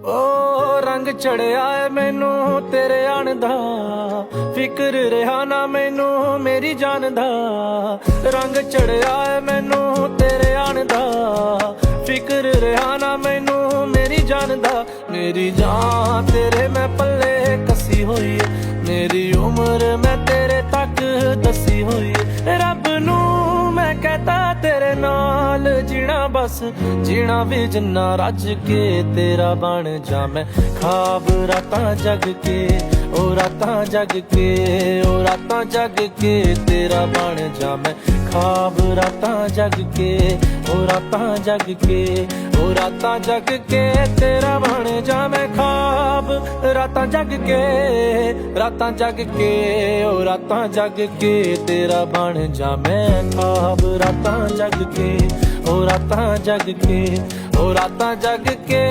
ਓ ਰੰਗ ਚੜਿਆ ਏ ਮੈਨੂੰ ਤੇਰੇ ਆਣ ਦਾ, ਫਿਕਰ ਰਿਹਾ ਨਾ ਮੈਨੂੰ ਮੇਰੀ ਜਾਨ ਦਾ। ਰੰਗ ਚੜਿਆ ਏ ਮੈਨੂੰ ਤੇਰੇ ਆਣ ਦਾ, ਫਿਕਰ ਰਿਹਾ ਨਾ ਮੈਨੂੰ ਮੇਰੀ ਜਾਨ ਦਾ। ਮੇਰੀ ਜਾਨ ਤੇਰੇ ਮੈਂ ਪੱਲੇ ਕੱਸੀ ਹੋਈ ਏ, ਮੇਰੀ ਉਮਰ ਮੈਂ ਤੇਰੇ ਤੱਕ ਦੱਸੀ ਹੋਈ ਏ। ਰੱਬ ਨੂੰ ਮੈਂ ਕਹਤਾ ਤੇਰੇ ਨਾਲ ਜੀਣਾ, ਬਸ ਜੀਣਾ ਵੀ ਜਿੰਨਾ ਰੱਜ ਕੇ ਤੇਰਾ ਬਣ ਜਾ ਮੈਂ। ਖਾਬ ਰਾਤਾਂ ਜਗ ਕੇ ਉਹ ਰਾਤਾਂ ਜਗ ਕੇ, ਉਹ ਰਾਤਾਂ ਜਗ ਕੇ ਤੇਰਾ ਬਣ ਜਾ ਮੈਂ। ਖਾਬ ਰਾਤਾਂ ਜਗ ਕੇ ਉਹ ਰਾਤਾਂ ਜਗ ਕੇ, ਉਹ ਰਾਤਾਂ ਜਗ ਕੇ ਤੇਰਾ ਬਣ ਜਾ ਮੈਂ। ਖਾਬ ਰਾਤਾਂ ਜਗ ਕੇ, ਰਾਤਾਂ ਜਗ ਕੇ, ਉਹ ਰਾਤਾਂ ਜਗ ਕੇ ਤੇਰਾ ਬਣ ਜਾ ਮੈਂ। ਖਾਬ ਰਾਤਾਂ ਜਗ ਕੇ ਉਹ ਰਾਤਾਂ ਜਗ ਕੇ, ਉਹ ਰਾਤਾਂ ਜਗ ਕੇ।